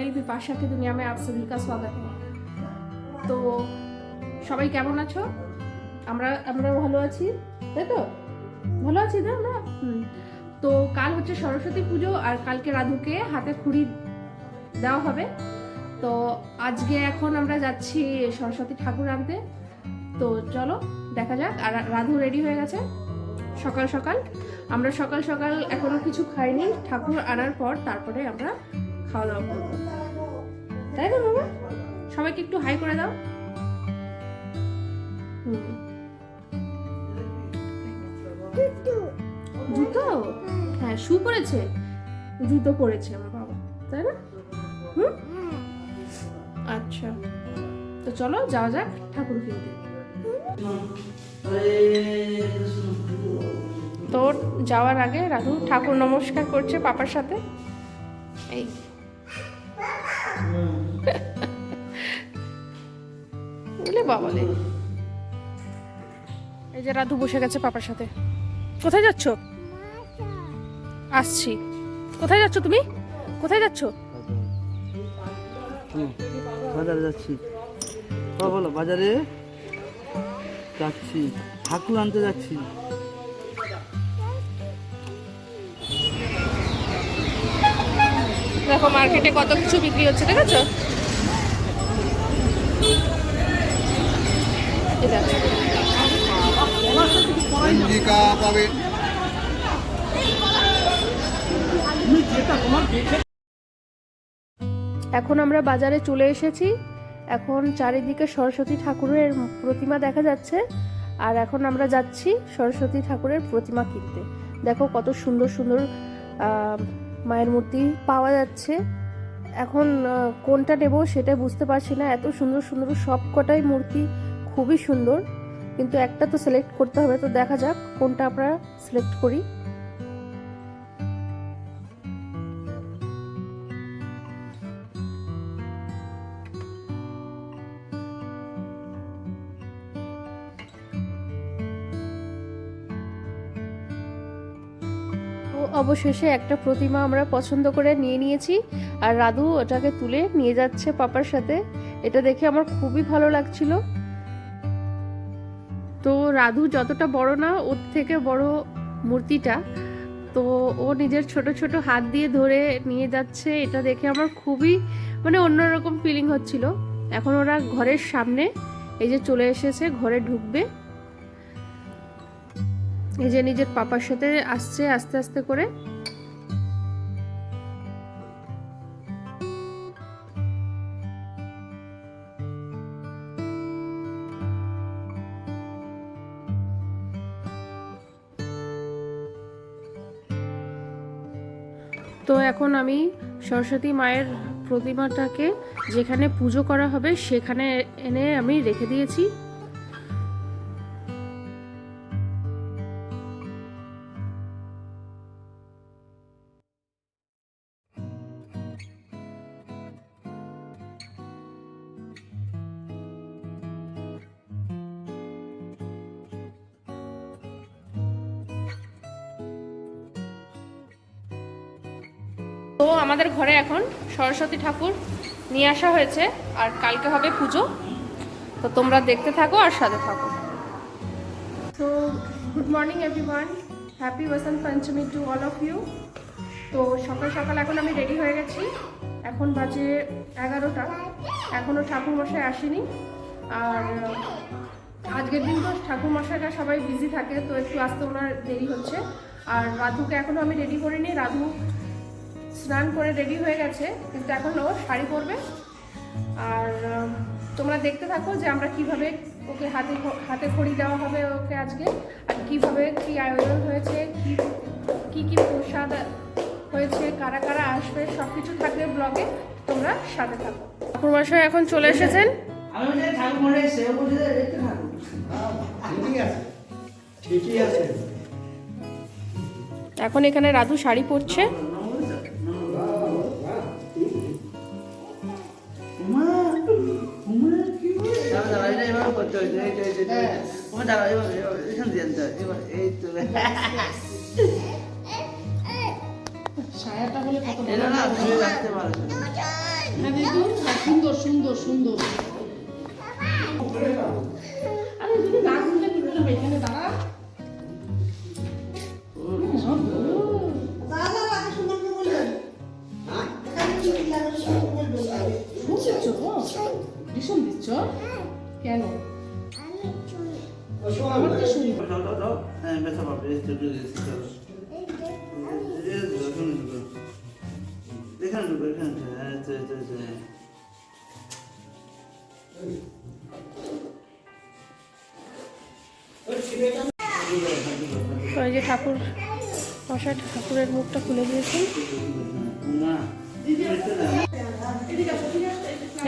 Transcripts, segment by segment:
मेरी विपाशा की दुनिया में आप सभी का स्वागत है। তো সবাই কেমন আছো? আমরা ভালো আছি, তাই তো? ভালো আছি না আমরা? তো কাল হচ্ছে সরস্বতী পুজো, আর কালকে রাধুকে হাতে খড়ি দেওয়া হবে। তো আজকে এখন আমরা যাচ্ছি সরস্বতী ঠাকুর আনতে। তো চলো দেখা যাক। আর রাধু রেডি হয়ে গেছে সকাল সকাল। আমরা সকাল সকাল এখনো কিছু খাইনি, ঠাকুর আনার পর তারপরে আমরা খাওয়া দাওয়া করবো, তাই না বাবা? সবাইকে একটু হাই করে দাও। জুতো? হ্যাঁ, শু পরেছে, জুতো পরেছে আমার বাবা, তাই না? আচ্ছা, তো চলো যাওয়া যাক ঠাকুর কিনতে। তো যাওয়ার আগে রাধু ঠাকুর নমস্কার করছে পাপার সাথে। এই বুঝলে বাবালে, এই যে রাধু বসে গেছে পাপার সাথে। কোথায় যাচ্ছ? আসছি। কোথায় যাচ্ছ তুমি? কোথায় যাচ্ছ? বাজারে যাচ্ছি। বলো, বাজারে যাচ্ছি, ঠাকুর আনতে যাচ্ছি। দেখো মার্কেটে কত কিছু বিক্রি হচ্ছে, দেখেছো? এখন আমরা বাজারে চলে এসেছি। এখন চারিদিকে সরস্বতী ঠাকুরের প্রতিমা দেখা যাচ্ছে, আর এখন আমরা যাচ্ছি সরস্বতী ঠাকুরের প্রতিমা কিনতে। দেখো কত সুন্দর সুন্দর মায়ের মূর্তি পাওয়া যাচ্ছে। এখন কোনটা নেব সেটা বুঝতে পারছি না, এত সুন্দর সুন্দর সব কটাই মূর্তি খুবই সুন্দর, কিন্তু একটা তো সিলেক্ট করতে হবে। তো দেখা যাক কোনটা আমরা সিলেক্ট করি। অবশেষে একটা প্রতিমা আমরা পছন্দ করে নিয়ে নিয়েছি, আর রাধু ওটাকে তুলে নিয়ে যাচ্ছে পাপার সাথে। এটা দেখে আমার খুবই ভালো লাগছিল। তো রাধু যতটা বড় না, ওর থেকে বড় মূর্তিটা, তো ও নিজের ছোট ছোট হাত দিয়ে ধরে নিয়ে যাচ্ছে। এটা দেখে আমার খুবই অন্যরকম ফিলিং হচ্ছিল। এখন ওরা ঘরের সামনে এই যে চলে এসেছে, ঘরে ঢুকবে। এই যে নিজের পাপার সাথে আসছে আস্তে আস্তে করে। তো এখন আমি সরস্বতী মায়ের প্রতিমাটাকে যেখানে পুজো করা হবে সেখানে এনে আমি রেখে দিয়েছি। তো আমাদের ঘরে এখন সরস্বতী ঠাকুর নিয়ে আসা হয়েছে, আর কালকে হবে পুজো। তো তোমরা দেখতে থাকো আর সাথে থাকো। তো good morning everyone, happy Basant Panchami to all of you. তো সকাল সকাল এখন আমি রেডি হয়ে গেছি। এখন বাজে 11টা, এখনও ঠাকুরমশাই আসেনি। আর আজকের দিন তো ঠাকুরমশাইরা সবাই বিজি থাকে, তো একটু আসতে ওনার দেরি হচ্ছে। আর রাধুকে এখনও আমি রেডি করিনি। রাধু স্নান করে রেডি হয়ে গেছে, কিন্তু এখন ও শাড়ি পরবে। আর তোমরা দেখতে থাকো যে আমরা কিভাবে ওকে হাতে খড়ি দেওয়া হবে ওকে আজকে, আর কিভাবে কি আয়োজন হয়েছে, কি কি প্রসাদ হয়েছে, কারা কারা আসবে, সব কিছু থাকবে ব্লগে। তোমরা সাথে থাকো। ঠাকুরমশাই এখন চলে এসেছেন। এখন এখানে রাধু শাড়ি পরছে। হ্যাঁ দেখো, সুন্দর সুন্দর সুন্দর। আরে যদি না খুললে কি হবে এখানে দাঁড়া। ভীষণ দিচ্ছ কেন? আমার তো সুন্দর। হ্যাঁ ব্যথা পাবে এখানে ঢুকো এখানে হ্যাঁ তো এই যে ঠাকুর মশাই ঠাকুরের মুখটা খুলে দিয়েছেন।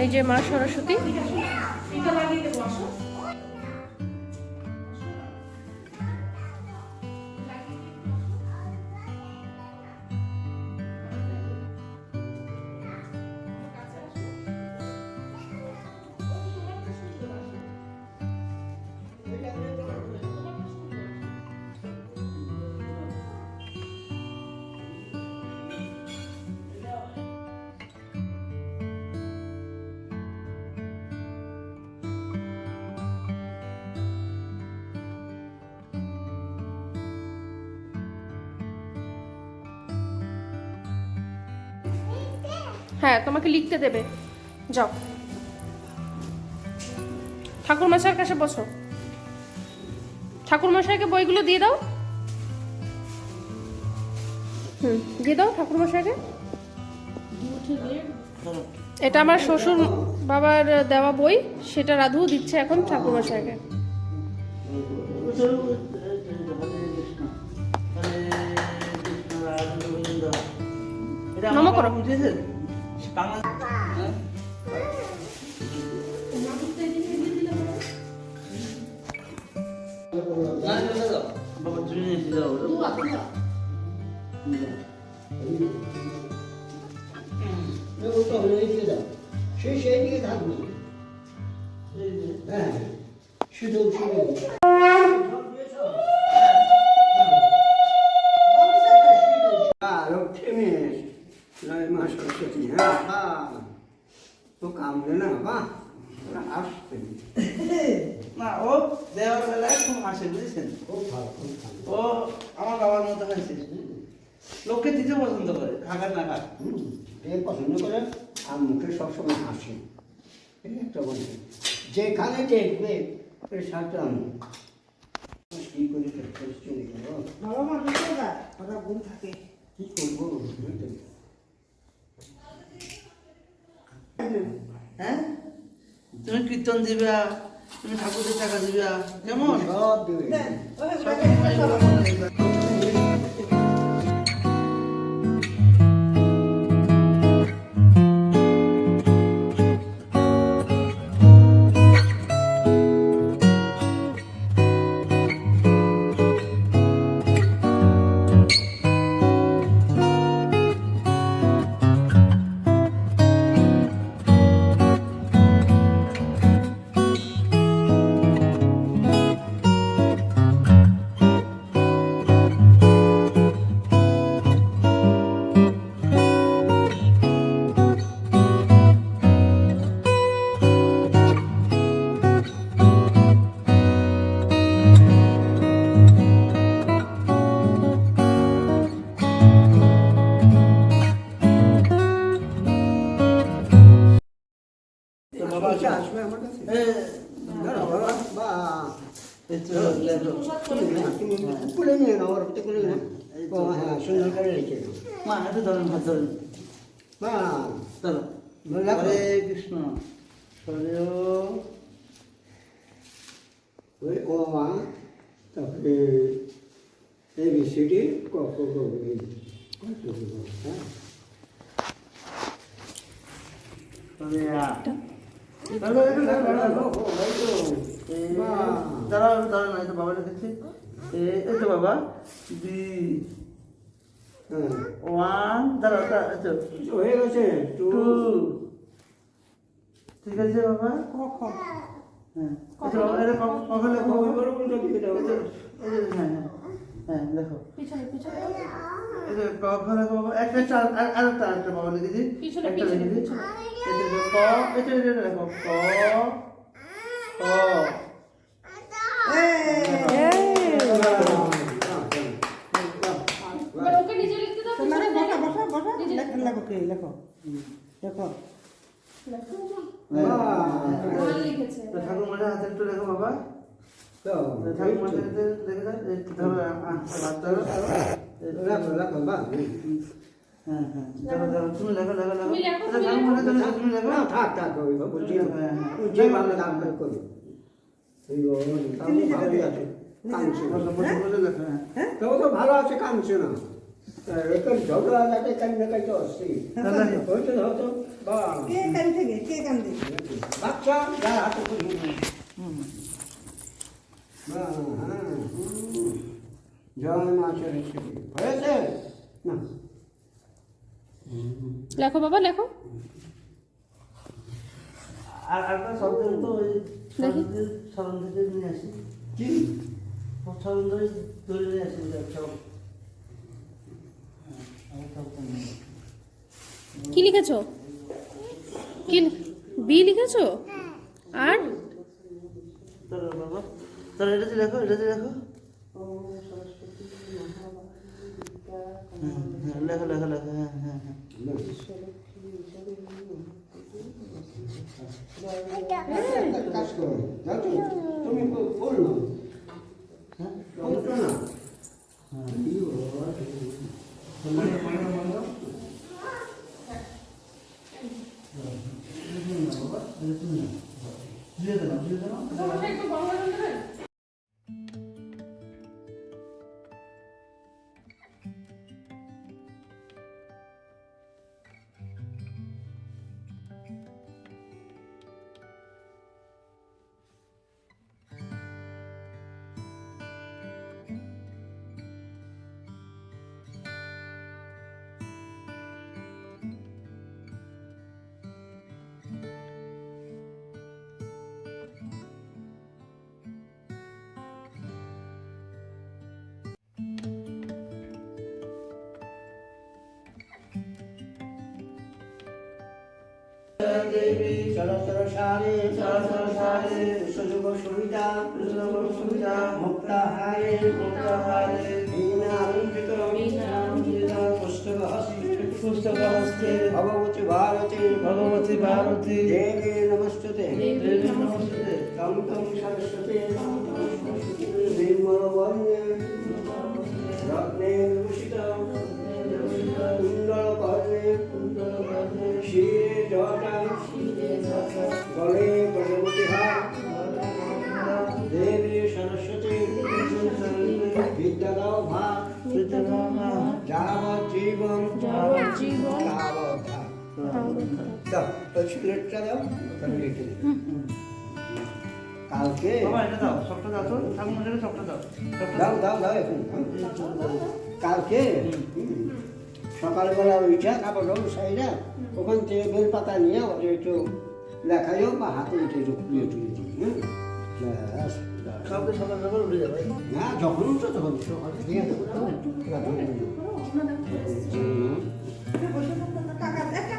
এই যে মা সরস্বতী। হ্যাঁ তোমাকে লিখতে দেবে, যাও ঠাকুর মশাইয়ের কাছে বসো। ঠাকুর মশাইকে বইগুলো দিয়ে দাও। দিয়ে দাও ঠাকুর মশাইকে। এটা আমার শ্বশুর বাবার দেওয়া বই, সেটা রাধু দিচ্ছে এখন ঠাকুর মশাইকে। নম করো। বাবা তুমি নিয়ে যাও ওটা হলে দিয়ে দাও, সেই দিকে থাকবে। হ্যাঁ শুধু লক্ষ্মী নয় মা সরস্বতী। হ্যাঁ তো কামড়ে না বাহ ওরা আসবে না ও দেওয়ার বেলায় খুব হাসে বুঝেছেন। খুব ভালো খুব ভালো। ও আমার বাবার মতো হয়েছে, লোককে দিতে পছন্দ করে, খাগার না খাক। এ পছন্দ করে আর মুখে সবসময় হাসি। এই একটা বলছি যেখানে দেখবে ওই সাথে আমি কি করে চলে গেল বাবা মা বুঝতে পার ওরা ঘুম থাকে। কি করবো হ্যাঁ তুমি কীর্তন দিবা, তুমি ঠাকুরের টাকা দিবা, কেমন সব দেবে। আসবে আমার কাছে বা তুলে নিয়ে নাও ওর তুলে নিয়ে ও হ্যাঁ সুন্দর করে রেখে দাও। মা হাতে ধরেন, হাত ধরেন। বা চলো হরে কৃষ্ণ হরে ওই ও মা তারপরে ABCD ক খ গ হ্যাঁ হরে আ বাহ। দাঁড়াও দাঁড়াও, এই তো বাবা লিখেছি, এই তো বাবা বি হ্যাঁ ওয়ান, দাঁড়াও হয়ে গেছে টু, ঠিক আছে বাবা। হ্যাঁ এটা বাবা, এটা কখন লেখো? দিকে দাও। হ্যাঁ হ্যাঁ হ্যাঁ দেখো পিছনে পিছনে এই যে ক খ লেখো বাবা আরেকটা বাবা লিখে দিই পিছনে, একটা পিছনে, লিখে দিই পিছনে। এটা যে ক এটা লেখো ক ক এবার ওকে নিচে লিখতে দাও তোমার পিছনে বসা থেকে। বসা বসা লেখো লেখো কে লেখো লেখো ভুল লিখেছে তো ঠাকুর মাঝে হাতে একটু লেখো বাবা ঠাকুর মাঝে হাতে লিখে দাও একটু ধরো হাতটা হ্যাঁ হ্যাঁ ধরো ধরো তুমি লেখো লেখো লেখো তুমি লেখো, এটা তুমি ঠাকুর মাঝে ধরে তুমি লেখো না থাক থাক ওই বলছি যে বাংলা কাম করো এই ভালোই আছে কামছে বলে লেখো হ্যাঁ তো তো ভালো আছে কামছে না এখন ঝগড়া লাগে কান না কাই তো আসছে হয়তো হয়তো বা কে কান থেকে কে কান দিই বাচ্চা যার হাতে করি জয় মা সরস্বতী হয়েছে না লেখো বাবা লেখো আর একটা শব্দ তো ওই দেখি। স্মরণ থেকে নিয়ে আসি কি স্মরণ ধরে ধরে নিয়ে আসি সব কি লিখেছো কি বি লিখেছো আর তোর বাবা তোর এটাতে লেখো এটাতে লেখো লেখো লেখো লেখো হ্যাঁ হ্যাঁ হ্যাঁ একটা কাজ করো জানো তুমি বলো হ্যাঁ বলতো না দিয়ে দিলাম দিয়ে দিলাম একটু বড় করে দেবেন দেবী চলচল সারে চলচল সারে সুযোগ সুবিধা সুবিধা মুক্তাহারে মুক্তাহারে বীণালঙ্কিত বীণালঙ্কিত পুস্তক হস্তে ভগবতী ভারতী দেবী নমস্তুতে তম তম সরস্বতী নির্মল বর্ণে রত্নে বিভূষিত কুণ্ডল কর্ণে শিরে জটা গলে গজমতি হার দেবী সরস্বতী বিদ্যা দাও ভাত যাবৎ জীবন তাবৎ দাও ওই সিলেটটা দাও ওখানে লিখে দিই কালকে বাবা এটা দাও সবটা দাও তো ঠাকুর মাঝে সবটা দাও সবটা দাও দাও দাও এখন কালকে সকালবেলা উঠা তারপর রোড সাইডে ওখান থেকে বেল পাতা নিয়ে ওটা একটু লেখাইও বা হাতে একটু একটু খুলিয়ে টুলিয়ে দিই ব্যাস। কাউকে সকাল সকাল উঠে যাবে না যখন উঠো তখন সকালে দিয়ে দেবো তো। হুম। বসে থাকো টাকা টাকা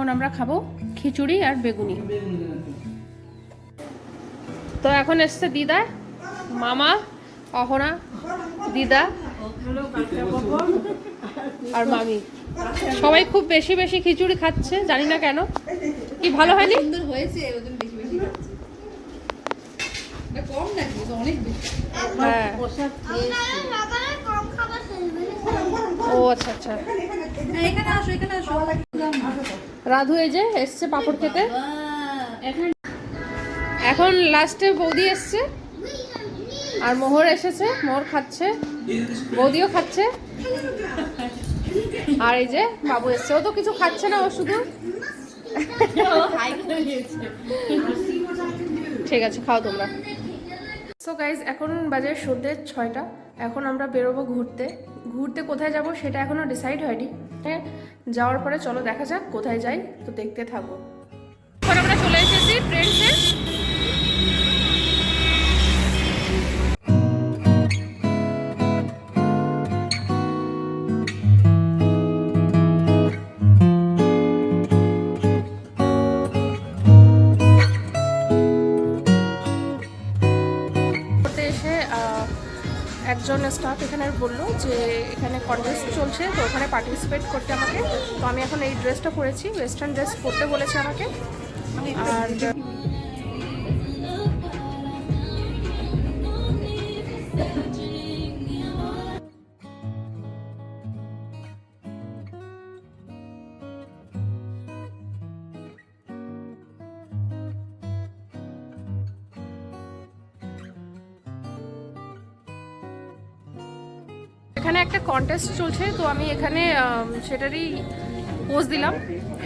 এখন আমরা খাবো খিচুড়ি আর বেগুনি। তো এখন এসছে দিদা, মামা, অহনা, দিদা আর মামি। সবাই খুব বেশি বেশি খিচুড়ি খাচ্ছে, জানি না কেন। কি ভালো হয়নি? সুন্দর হয়েছে, ওজন বেশি বেশি খাচ্ছে। এটা কম নাকি? এটা অনেক বেশি। হ্যাঁ। প্রসাদ খেয়েছি। ও আচ্ছা আচ্ছা। হ্যাঁ, এখানে আসো, এখানে আসো। রাধু এই যে এসছে পাপড় খেতে। এখন লাস্টে বৌদি এসছে আর মোহর এসেছে, মোহর খাচ্ছে, বৌদিও খাচ্ছে। আর এই যে বাবু এসছে, ও তো কিছু খাচ্ছে না, ও শুধু ঠিক আছে খাও তোমরা। সো গাইজ এখন বাজে সন্ধ্যে 6টা। এখন আমরা বেরোবো ঘুরতে। ঘুরতে কোথায় যাব সেটা এখনো ডিসাইড হয়নি। হ্যাঁ, যাওয়ার পরে চলো দেখা যাক কোথায় যাই, তো দেখতে থাকো। এখন আমরা চলে এসেছি ট্রেনসে। একজন স্টাফ এখানে বললো যে এখানে কন্টেস্ট চলছে, তো ওখানে পার্টিসিপেট করতে আমাকে। তো আমি এখন এই ড্রেসটা পরেছি, ওয়েস্টার্ন ড্রেস পরতে বলেছে আমাকে। আর এখানে একটা কন্টেস্ট চলছে, তো আমি এখানে সেটারই পোস্ট দিলাম।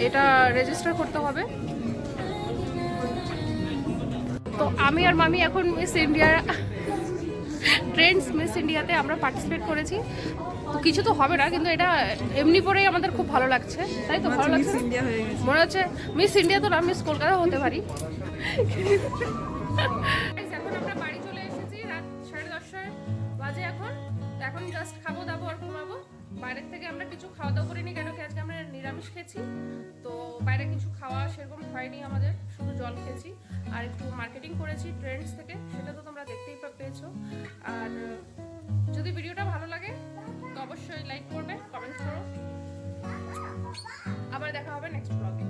এটা রেজিস্টার করতে হবে। তো আমি আর মামি এখন মিস ইন্ডিয়া ট্রেন্ডস মিস ইন্ডিয়াতে আমরা পার্টিসিপেট করেছি। তো কিছু তো হবে না, কিন্তু এটা এমনি পরেই আমাদের খুব ভালো লাগছে, তাই তো ভালো লাগছে। মনে হচ্ছে মিস ইন্ডিয়া তো না, মিস কলকাতা হতে পারি। এখন আমরা বাড়ি চলে এসেছি, রাত 10:30 বাজে এখন। এখন জাস্ট খাবো দাবো আর ঘুমাবো। বাইরের থেকে আমরা কিছু খাওয়া দাওয়া করিনি, কেন কি আজকে আমরা নিরামিষ খেয়েছি। তো বাইরে কিছু খাওয়া সেরকম হয়নি আমাদের, শুধু জল খেয়েছি আর একটু মার্কেটিং করেছি ট্রেন্ডস থেকে, সেটা তো তোমরা দেখতেই পেয়েছো। আর যদি ভিডিওটা ভালো লাগে তো অবশ্যই লাইক করবে, কমেন্ট করো। আবার দেখা হবে নেক্সট ব্লগে।